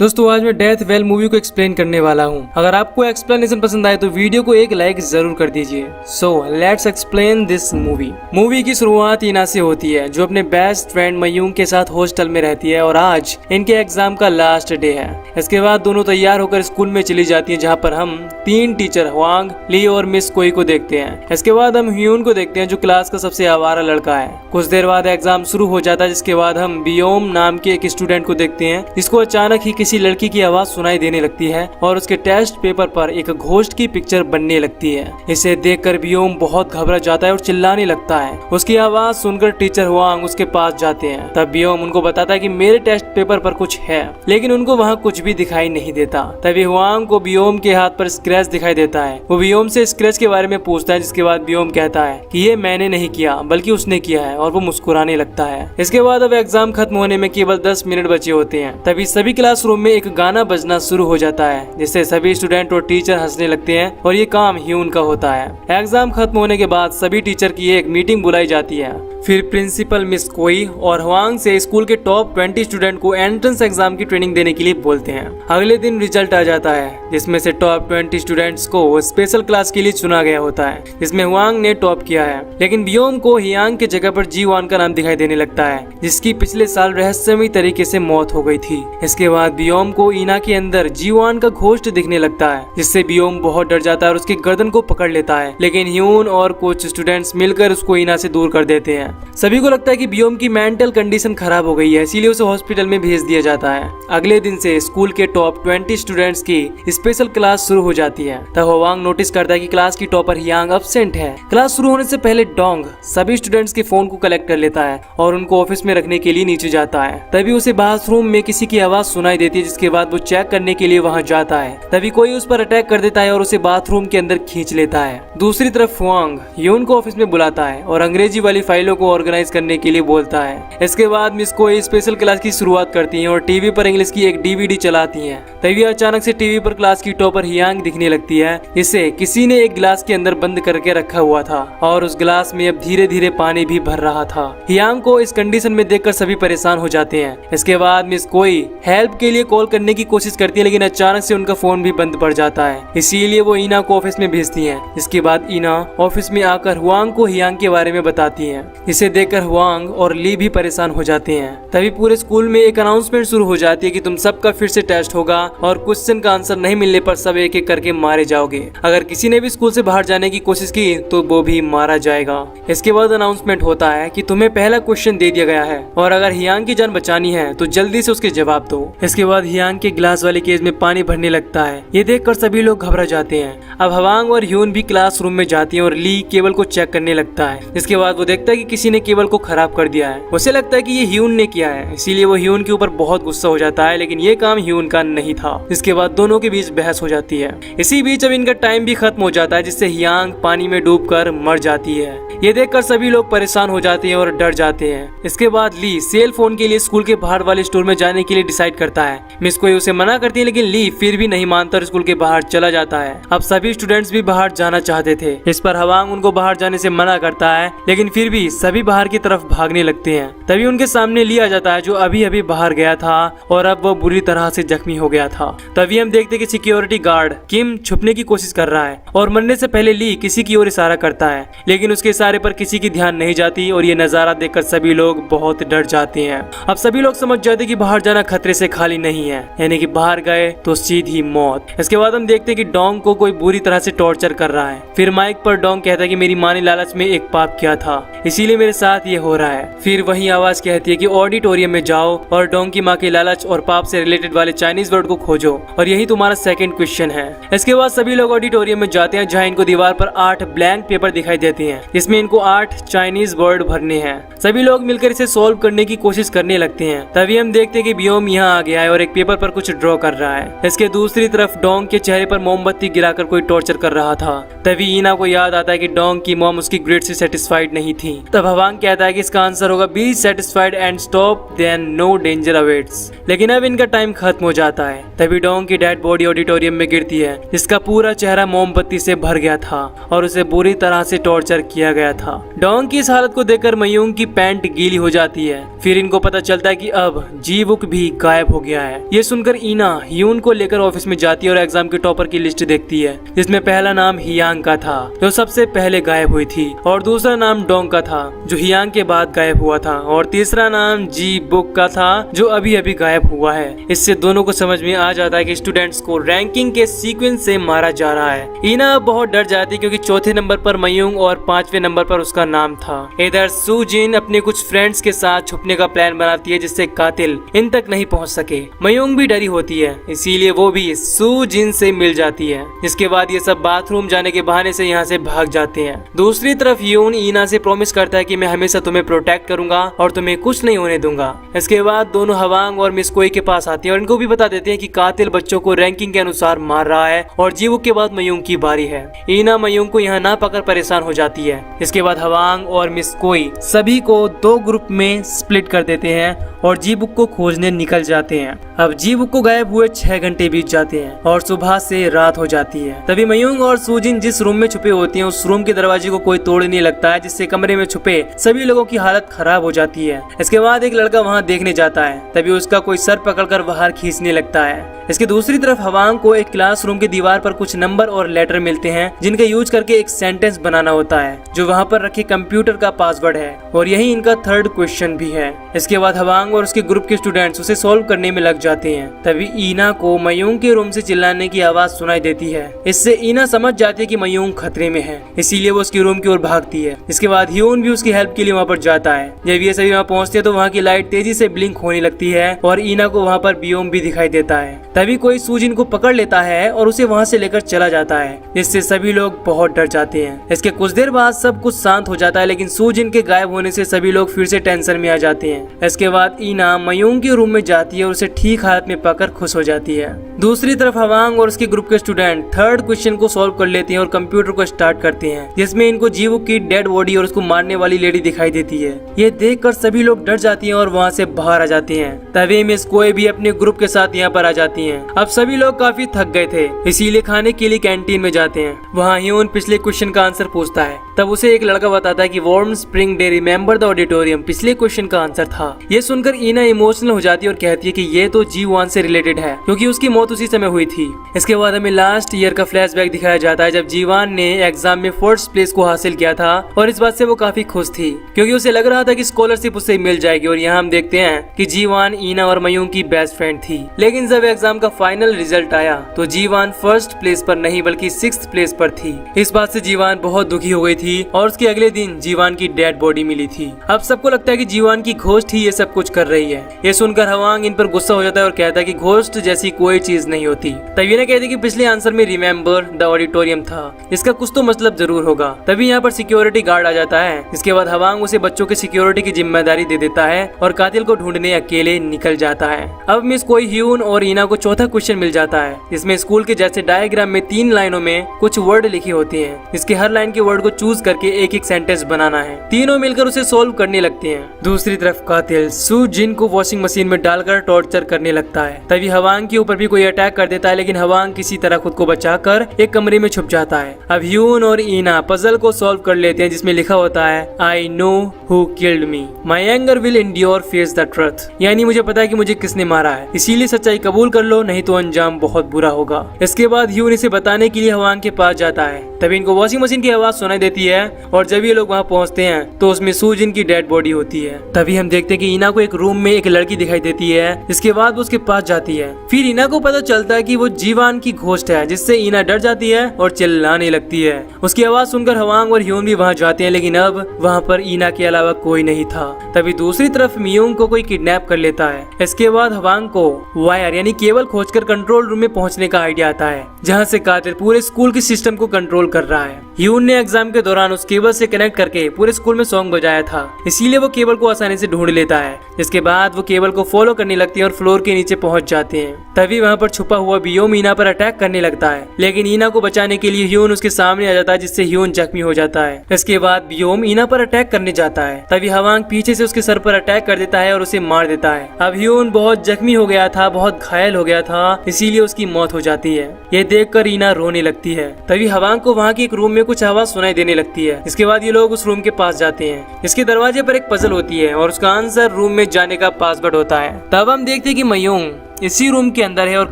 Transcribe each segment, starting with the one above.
दोस्तों आज मैं डेथ वेल मूवी को एक्सप्लेन करने वाला हूँ। अगर आपको एक्सप्लेनेशन पसंद आए तो वीडियो को एक लाइक जरूर कर दीजिए। So let's explain this movie. Movie की शुरुआत ईना से होती है जो अपने बेस्ट फ्रेंड मयूंग के साथ हॉस्टल में रहती है और आज इनके एग्जाम का लास्ट डे है। इसके बाद दोनों तैयार होकर स्कूल में चली जाती है जहाँ पर हम 3 टीचर वांग, ली और मिस कोई को देखते हैं। इसके बाद हम ह्यून को देखते हैं जो क्लास का सबसे आवारा लड़का है। कुछ देर बाद एग्जाम शुरू हो जाता है जिसके बाद हम बियोम नाम के एक स्टूडेंट को देखते हैं जिसको अचानक ही किसी लड़की की आवाज सुनाई देने लगती है और उसके टेस्ट पेपर पर एक घोस्ट की पिक्चर बनने लगती है। इसे देखकर बियोम बहुत घबरा जाता है और चिल्लाने लगता है। उसकी आवाज सुनकर टीचर हुआंग उसके पास जाते हैं। तब बियोम उनको बताता है कि मेरे टेस्ट पेपर पर कुछ है, लेकिन उनको वहाँ कुछ भी दिखाई नहीं देता। तभी हुआंग को बियोम के हाथ पर स्क्रैच दिखाई देता है। वो बियोम से स्क्रैच के बारे में पूछता है जिसके बाद बियोम कहता है कि ये मैंने नहीं किया बल्कि उसने किया है और वो मुस्कुराने लगता है। इसके बाद अब एग्जाम खत्म होने में केवल 10 मिनट बचे होते हैं। तभी सभी क्लासरूम में एक गाना बजना शुरू हो जाता है जिससे सभी स्टूडेंट और टीचर हंसने लगते हैं और ये काम ह्यून का होता है। एग्जाम खत्म होने के बाद सभी टीचर की एक मीटिंग बुलाई जाती है। फिर प्रिंसिपल मिस कोई और हुआंग से स्कूल के टॉप 20 स्टूडेंट को एंट्रेंस एग्जाम की ट्रेनिंग देने के लिए बोलते हैं। अगले दिन रिजल्ट आ जाता है जिसमें से टॉप 20 स्टूडेंट्स को स्पेशल क्लास के लिए चुना गया होता है जिसमें हुआंग ने टॉप किया है। लेकिन बियोम को हियांग की जगह पर जी वान का नाम दिखाई देने लगता है जिसकी पिछले साल रहस्यमयी तरीके से मौत हो गई थी। इसके बाद बियोम को ईना के अंदर जी वान का घोस्ट दिखने लगता है जिससे बियोम बहुत डर जाता है और उसकी गर्दन को पकड़ लेता है। लेकिन ह्यून और कुछ स्टूडेंट्स मिलकर उसको ईना से दूर कर देते हैं। सभी को लगता है कि बियोम की मेंटल कंडीशन खराब हो गई है, इसीलिए उसे हॉस्पिटल में भेज दिया जाता है। अगले दिन से स्कूल के टॉप 20 स्टूडेंट्स की स्पेशल क्लास शुरू हो जाती है। तब हुआंग नोटिस करता है कि क्लास की टॉपर हियांग एब्सेंट है। क्लास शुरू होने से पहले डोंग सभी स्टूडेंट्स के फोन को कलेक्ट कर लेता है और उनको ऑफिस में रखने के लिए नीचे जाता है। तभी उसे बाथरूम में किसी की आवाज सुनाई देती है जिसके बाद वो चेक करने के लिए वहाँ जाता है। तभी कोई उस पर अटैक कर देता है और उसे बाथरूम के अंदर खींच लेता है। दूसरी तरफ हुआंग ह्यून को ऑफिस में बुलाता है और अंग्रेजी वाली फाइलों को ऑर्गेनाइज करने के लिए बोलता है। इसके बाद मिस कोई स्पेशल क्लास की शुरुआत करती है और टीवी पर इंग्लिश की एक डीवीडी चलाती है। तभी अचानक से टीवी पर क्लास की टॉपर हियांग दिखने लगती है। इसे किसी ने एक गिलास के अंदर बंद करके रखा हुआ था और उस गिलास में अब धीरे धीरे पानी भी भर रहा था। हियांग को इस कंडीशन में देखकर सभी परेशान हो जाते हैं। इसके बाद मिस कोई हेल्प के लिए कॉल करने की कोशिश करती है लेकिन अचानक से उनका फोन भी बंद पड़ जाता है। इसीलिए वो ईना को ऑफिस में भेजती है। इसके बाद ईना ऑफिस में आकर हुआंग को हियांग के बारे में बताती है। इसे देखकर हुआंग और ली भी परेशान हो जाते हैं। तभी पूरे स्कूल में एक अनाउंसमेंट शुरू हो जाती है कि तुम सबका फिर से टेस्ट होगा और क्वेश्चन का आंसर नहीं मिलने पर सब एक एक करके मारे जाओगे। अगर किसी ने भी स्कूल से बाहर जाने की कोशिश की तो वो भी मारा जाएगा। इसके बाद अनाउंसमेंट होता है कि तुम्हें पहला क्वेश्चन दे दिया गया है और अगर हियांग की जान बचानी है तो जल्दी से उसके जवाब दो। इसके बाद हियांग के गिलास वाले केज में पानी भरने लगता है। ये देखकर सभी लोग घबरा जाते हैं। अब हुआंग और ह्यून भी क्लासरूम में जाती है और ली केबल को चेक करने लगता है। इसके बाद वो देखता है कि किसी ने केबल को खराब कर दिया है। उसे लगता है कि ये ह्यून ने किया है, इसीलिए वो ह्यून के ऊपर बहुत गुस्सा हो जाता है, लेकिन ये काम ह्यून का नहीं था। इसके बाद दोनों के बीच बहस हो जाती है। इसी बीच अब इनका टाइम भी खत्म हो जाता है जिससे हियांग पानी में डूबकर मर जाती है। ये देखकर सभी लोग परेशान हो जाते हैं और डर जाते हैं। इसके बाद ली सेल फोन के लिए स्कूल के बाहर वाले स्टोर में जाने के लिए डिसाइड करता है। मिस कोई उसे मना करती है लेकिन ली फिर भी नहीं मानता और स्कूल के बाहर चला जाता है। अब सभी स्टूडेंट्स भी बाहर जाना चाहते थे। इस पर हुआंग उनको बाहर जाने से मना करता है लेकिन फिर भी सभी बाहर की तरफ भागने लगते हैं। तभी उनके सामने ली आ जाता है जो अभी अभी बाहर गया था और अब वो बुरी तरह से जख्मी हो गया था। तभी हम देखते कि सिक्योरिटी गार्ड किम छुपने की कोशिश कर रहा है और मरने से पहले ली किसी की ओर इशारा करता है लेकिन उसके इशारे पर किसी की ध्यान नहीं जाती और ये नजारा देखकर सभी लोग बहुत डर जाते हैं। अब सभी लोग समझ जाते कि बाहर जाना खतरे से खाली नहीं है, यानी कि बाहर गए तो सीधी मौत। इसके बाद हम देखते कि डोंग को कोई बुरी तरह से टॉर्चर कर रहा है। फिर माइक पर डोंग कहता है कि मेरी माँ ने लालच में एक पाप किया था, इसीलिए मेरे साथ ये हो रहा है। फिर वही आवाज कहती है कि ऑडिटोरियम में जाओ और डोंग की माँ के लालच और पाप से रिलेटेड वाले चाइनीज वर्ड को खोजो और यही तुम्हारा सेकंड क्वेश्चन है। इसके बाद सभी लोग ऑडिटोरियम में जाते हैं जहाँ इनको दीवार पर 8 ब्लैंक पेपर दिखाई देते हैं जिसमें इनको 8 चाइनीज वर्ड भरने हैं। सभी लोग मिलकर इसे सॉल्व करने की कोशिश करने लगते हैं। तभी हम देखते हैं कि बियोम यहाँ आ गया है और एक पेपर पर कुछ ड्रॉ कर रहा है। इसके दूसरी तरफ डोंग के चेहरे पर मोमबत्ती गिराकर कोई टॉर्चर कर रहा था। तभी ईना को याद आता है कि डोंग की मॉम उसकी ग्रेड से सेटिस्फाइड नहीं थी। तब हुआंग कहता है कि इसका आंसर होगा be satisfied and stop then no danger awaits. लेकिन अब इनका टाइम खत्म हो जाता है। तभी डोंग की डेड बॉडी ऑडिटोरियम में गिरती है जिसका पूरा चेहरा मोमबत्ती से भर गया था और उसे बुरी तरह से टॉर्चर किया गया था। डोंग की इस हालत को देखकर मयूंग की पैंट गीली हो जाती है। फिर इनको पता चलता है कि अब जी वुक भी गायब हो गया है। ये सुनकर ईना ह्यून को लेकर ऑफिस में जाती है और एग्जाम के टॉपर की लिस्ट देखती है, जिसमें पहला नाम हियांग का था जो सबसे पहले गायब हुई थी, और दूसरा नाम डोंग का था जो हियांग के बाद गायब हुआ था, और तीसरा नाम जी बुक का था जो अभी अभी गायब हुआ है। इससे दोनों को समझ में आ जाता है कि स्टूडेंट्स को रैंकिंग के सीक्वेंस से मारा जा रहा है। ईना बहुत डर जाती क्योंकि चौथे नंबर पर मयूंग और 5वें नंबर पर उसका नाम था। इधर सुजिन अपने कुछ फ्रेंड्स के साथ छुपने का प्लान बनाती है जिससे कातिल इन तक नहीं पहुंच सके। मयूंग भी डरी होती है, इसीलिए वो भी सुजिन से मिल जाती है। इसके बाद ये सब बाथरूम जाने के बहाने से यहाँ से भाग जाते हैं। दूसरी तरफ ह्यून ईना से प्रॉमिस करता है कि मैं हमेशा तुम्हें प्रोटेक्ट करूंगा और तुम्हें कुछ नहीं होने दूंगा। इसके बाद दोनों हवांग और मिस कोई के पास आते हैं और इनको भी बता देते हैं कि कातिल बच्चों को रैंकिंग के अनुसार मार रहा है और जीवुक के बाद मयूंग की बारी है। ईना मयूंग को यहाँ ना पकड़ परेशान हो जाती है। इसके बाद हवांग और मिस कोई सभी को 2 ग्रुप में स्प्लिट कर देते हैं और जीबुक को खोजने निकल जाते हैं। अब जीबुक को गायब हुए 6 घंटे बीत जाते हैं और सुबह से रात हो जाती है। तभी मयूंग और सुजिन जिस रूम में छुपे होते हैं उस रूम के दरवाजे को कोई तोड़ने लगता है, जिससे कमरे में छुपे सभी लोगों की हालत खराब हो जाती है। इसके बाद एक लड़का वहाँ देखने जाता है, तभी उसका कोई सर पकड़कर बाहर खींचने लगता है। इसकी दूसरी तरफ हवांग को एक क्लासरूम की दीवार पर कुछ नंबर और लेटर मिलते हैं जिनका यूज करके एक सेंटेंस बनाना होता है जो वहाँ पर रखे कंप्यूटर का पासवर्ड है, और यही इनका 3rd क्वेश्चन भी है। इसके बाद हवांग और उसके ग्रुप के स्टूडेंट्स उसे सॉल्व करने में लग जाते हैं। तभी ईना को मयूंग के रूम से चिल्लाने की आवाज सुनाई देती है। इससे ईना समझ जाती है कि मयूंग खतरे में है, इसीलिए वो उसके रूम की ओर भागती है। इसके बाद ह्यून भी उसकी हेल्प के लिए वहाँ पर जाता है। जब ये सभी वहाँ पहुँचते हैं तो वहाँ की लाइट तेजी से ब्लिंक होने लगती है और ईना को वहाँ पर बियोम भी दिखाई देता है। तभी कोई सुजिन को पकड़ लेता है और उसे वहाँ से लेकर चला जाता है, जिससे सभी लोग बहुत डर जाते हैं। इसके कुछ देर बाद सब कुछ शांत हो जाता है, लेकिन सुजिन के गायब होने से सभी लोग फिर से टेंशन में आ जाते हैं। इसके बाद ईना मयूंग के रूम में जाती है और उसे ठीक हालत में पाकर खुश हो जाती है। दूसरी तरफ हवांग और उसके ग्रुप के स्टूडेंट 3rd क्वेश्चन को सॉल्व कर लेते हैं और कंप्यूटर को स्टार्ट करते हैं, जिसमें इनको जीवुक की डेड बॉडी और उसको मारने वाली लेडी दिखाई देती है। ये देखकर सभी लोग डर जाती हैं और वहाँ से बाहर आ जाते हैं। तभी मिस कोई भी अपने ग्रुप के साथ यहाँ पर आ जाती हैं। अब सभी लोग काफी थक गए थे, इसीलिए खाने के लिए कैंटीन में जाते हैं। वहाँ ह्यून पिछले क्वेश्चन का आंसर पूछता है, तब उसे एक लड़का बताता है कि warm spring day remember the auditorium पिछले क्वेश्चन का आंसर था। ये सुनकर ईना इमोशनल हो जाती है और कहती है कि ये तो जी1 से रिलेटेड है क्योंकि उसकी मौत उसी समय हुई थी। इसके बाद हमें लास्ट ईयर का फ्लैशबैक दिखाया जाता है जब जी1 ने एग्जाम में 1st प्लेस को हासिल किया था और इस बात से वो काफी खुश थी क्योंकि उसे लग रहा था कि स्कॉलरशिप उसे मिल जाएगी। और यहाँ हम देखते हैं कि जी1 ईना और मयूंग की बेस्ट फ्रेंड थी, लेकिन जब एग्जाम का फाइनल रिजल्ट आया तो जी1 1st प्लेस पर नहीं बल्कि 6th प्लेस पर थी। इस बात से जी1 बहुत दुखी हो गई थी और उसके अगले दिन जी1 की डेड बॉडी मिली थी। अब सबको लगता है कि जी1 की घोस्ट ही ये सब कुछ कर रही है। ये सुनकर हवांग इन पर गुस्सा हो जाता है और कहता है कि घोस्ट जैसी कोई चीज नहीं होती। तभी ने कहती कि पिछले आंसर में रिमेंबर द ऑडिटोरियम था, इसका कुछ तो मतलब जरूर होगा। तभी यहाँ पर सिक्योरिटी गार्ड आ जाता है। इसके बाद हवांग उसे बच्चों के सिक्योरिटी की जिम्मेदारी दे देता है और कातिल को ढूंढने अकेले निकल जाता है। अब मिस कोई ह्यून और ईना को चौथा क्वेश्चन मिल जाता है, इसमें स्कूल के जैसे डायग्राम में 3 लाइनों में कुछ वर्ड लिखे होते हैं। इसके हर लाइन के वर्ड को चूज करके एक एक सेंटेंस बनाना है। तीनों मिलकर उसे सोल्व करने लगते हैं। दूसरी तरफ कातिल सुजिन को वॉशिंग मशीन में डालकर टॉर्चर करने लगता है। तभी हवांग के ऊपर भी कोई अटैक कर देता है, लेकिन हवांग किसी तरह खुद को बचाकर एक कमरे में छुप जाता है। अब ह्यून और ईना पजल को सॉल्व कर लेते हैं जिसमें लिखा होता है I know who killed me, my anger will endure face the truth, यानी मुझे पता है कि मुझे किसने मारा है, इसीलिए सच्चाई कबूल कर लो नहीं तो अंजाम बहुत बुरा होगा। इसके बाद ह्यून इसे बताने के लिए हवांग के पास जाता है। तभी इनको वॉशिंग मशीन की आवाज सुनाई देती है और जब ये लोग वहाँ पहुँचते हैं तो उसमें सुजिन की डेड बॉडी होती है। तभी हम देखते हैं कि ईना को एक रूम में एक लड़की दिखाई देती है। इसके बाद वो उसके पास जाती है। फिर ईना को पता चलता है कि वो जी1 की घोस्ट है, जिससे ईना डर जाती है और चिल्लाने लगती है। उसकी आवाज सुनकर हवांग और ह्यून भी वहाँ जाते हैं, लेकिन अब वहाँ पर ईना के अलावा कोई नहीं था। तभी दूसरी तरफ मियोंग को कोई किडनैप कर लेता है। इसके बाद हवांग को वायर यानी केबल खोजकर कंट्रोल रूम में पहुँचने का आइडिया आता है, जहाँ से कातिल पूरे स्कूल के सिस्टम को कंट्रोल कर रहा है। ह्यून ने एग्जाम के दौरान उस केबल से कनेक्ट करके पूरे स्कूल में सॉन्ग बजाया था, इसीलिए वो केबल को आसानी से ढूंढ लेता है। इसके बाद वो केबल को फॉलो करने लगती है और फ्लोर के नीचे पहुंच जाते हैं। तभी वहाँ पर छुपा हुआ बियोम ईना पर अटैक करने लगता है, लेकिन ईना को बचाने के लिए ह्यून उसके सामने आ जाता है, जिससे ह्यून जख्मी हो जाता है। इसके बाद बियोम ईना पर अटैक करने जाता है। तभी हवांग पीछे से उसके सर पर अटैक कर देता है और उसे मार देता है। अब ह्यून बहुत जख्मी हो गया था, बहुत घायल हो गया था, इसीलिए उसकी मौत हो जाती है। ये देखकर ईना रोने लगती है। तभी हवांग को वहाँ के एक रूम में कुछ आवाज सुनाई देने लगती है। इसके बाद ये लोग उस रूम के पास जाते हैं। इसके दरवाजे पर एक पजल होती है और उसका आंसर रूम में जाने का पासवर्ड होता है। तब हम देखते हैं कि मयूंग इसी रूम के अंदर है और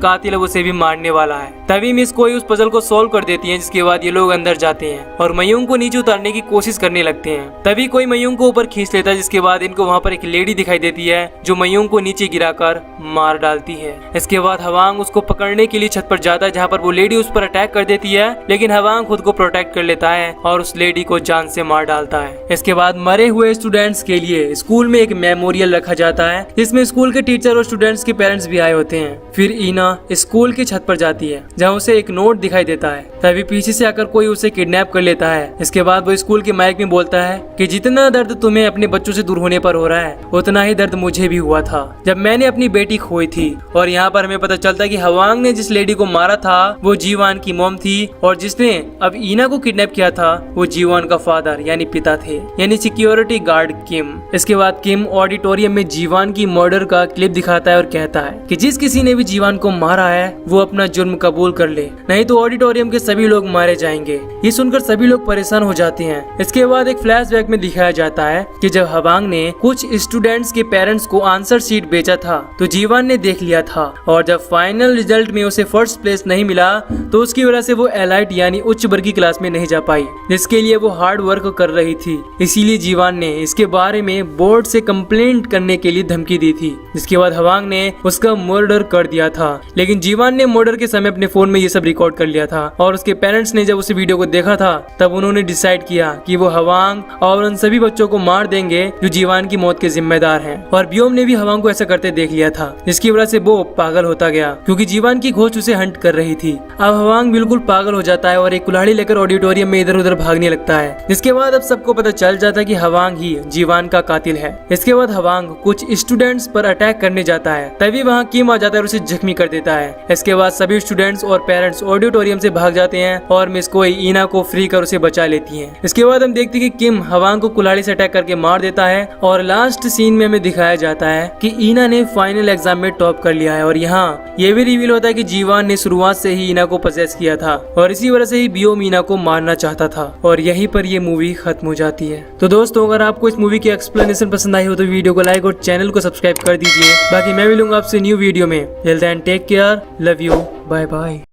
कातिल उसे भी मारने वाला है। तभी मिस कोई उस पजल को सॉल्व कर देती है, जिसके बाद ये लोग अंदर जाते हैं और मयूंग को नीचे उतारने की कोशिश करने लगते हैं। तभी कोई मयूंग को ऊपर खींच लेता है, जिसके बाद इनको वहाँ पर एक लेडी दिखाई देती है जो मयूंग को नीचे गिराकर मार डालती है। इसके बाद हवांग उसको पकड़ने के लिए छत पर जाता है, जहाँ पर वो लेडी उस पर अटैक कर देती है, लेकिन हवांग खुद को प्रोटेक्ट कर लेता है और उस लेडी को जान से मार डालता है। इसके बाद मरे हुए स्टूडेंट्स के लिए स्कूल में एक मेमोरियल रखा जाता है, जिसमें स्कूल के टीचर और स्टूडेंट्स के पेरेंट्स भी आए होते हैं। फिर ईना स्कूल की छत पर जाती है, जहाँ उसे एक नोट दिखाई देता है। तभी पीछे से आकर कोई उसे किडनैप कर लेता है। इसके बाद वो स्कूल के माइक में बोलता है कि जितना दर्द तुम्हें अपने बच्चों से दूर होने पर हो रहा है, उतना ही दर्द मुझे भी हुआ था जब मैंने अपनी बेटी खोई थी। और यहाँ पर हमें पता चलता है कि हवांग ने जिस लेडी को मारा था वो जीवान की मॉम थी, और जिसने अब ईना को किडनैप किया था वो जीवान का फादर यानी पिता थे, यानी सिक्योरिटी गार्ड किम। इसके बाद किम ऑडिटोरियम में जीवान की मर्डर का क्लिप दिखाता है और कहता है कि जिस किसी ने भी जीवान को मारा है वो अपना जुर्म कबूल कर ले, नहीं तो ऑडिटोरियम के सभी लोग मारे जाएंगे। ये सुनकर सभी लोग परेशान हो जाते हैं। इसके बाद एक फ्लैशबैक में दिखाया जाता है कि जब हवांग ने कुछ स्टूडेंट्स के पेरेंट्स को आंसर शीट बेचा था तो जीवान ने देख लिया था, और जब फाइनल रिजल्ट में उसे फर्स्ट प्लेस नहीं मिला तो उसकी वजह से वो एलाइट यानी उच्च वर्ग की क्लास में नहीं जा पाई, जिसके लिए वो हार्ड वर्क कर रही थी। इसीलिए जीवान ने इसके बारे में बोर्ड से कंप्लेंट करने के लिए धमकी दी थी, जिसके बाद हवांग ने उसका मर्डर कर दिया था। लेकिन जीवान ने मर्डर के समय अपने फोन में ये सब रिकॉर्ड कर लिया था, और उसके पेरेंट्स ने जब उस वीडियो को देखा था तब उन्होंने डिसाइड किया कि वो हवांग और उन सभी बच्चों को मार देंगे जो जीवान की मौत के जिम्मेदार हैं। और ब्योम ने भी हवांग को ऐसा करते देख लिया था, जिसकी वजह से वो पागल होता गया क्योंकि जीवान की खोज उसे हंट कर रही थी। अब हवांग बिल्कुल पागल हो जाता है और एक कुल्हाड़ी लेकर ऑडिटोरियम में इधर उधर भागने लगता है, जिसके बाद अब सबको पता चल जाता है कि हवांग ही जीवान का कातिल है। इसके बाद हवांग कुछ स्टूडेंट्स पर अटैक करने जाता है, तभी वहाँ किम आ जाता है और उसे जख्मी कर देता है। इसके बाद सभी स्टूडेंट्स और पेरेंट्स ऑडिटोरियम से भाग जाते हैं और मिस कोई ईना को फ्री कर उसे बचा लेती है। इसके बाद हम देखते हैं कि किम हवांग को कुल्हाड़ी से अटैक करके मार देता है, और लास्ट सीन में हमें दिखाया जाता है कि ईना ने फाइनल एग्जाम में टॉप कर लिया है। और यहाँ ये भी रिवील होता है कि जीवान ने शुरुआत से ही ईना को पजेस किया था, और इसी वजह से ही ब्योम ईना को मारना चाहता था, और यहीं पर ये मूवी खत्म हो जाती है। तो दोस्तों, अगर आपको इस मूवी की एक्सप्लेनेशन पसंद आई हो तो वीडियो को लाइक और चैनल को सब्सक्राइब कर दीजिए। बाकी मैं मिलूंगा आपसे न्यू वीडियो में। Till then take care, love you, bye bye.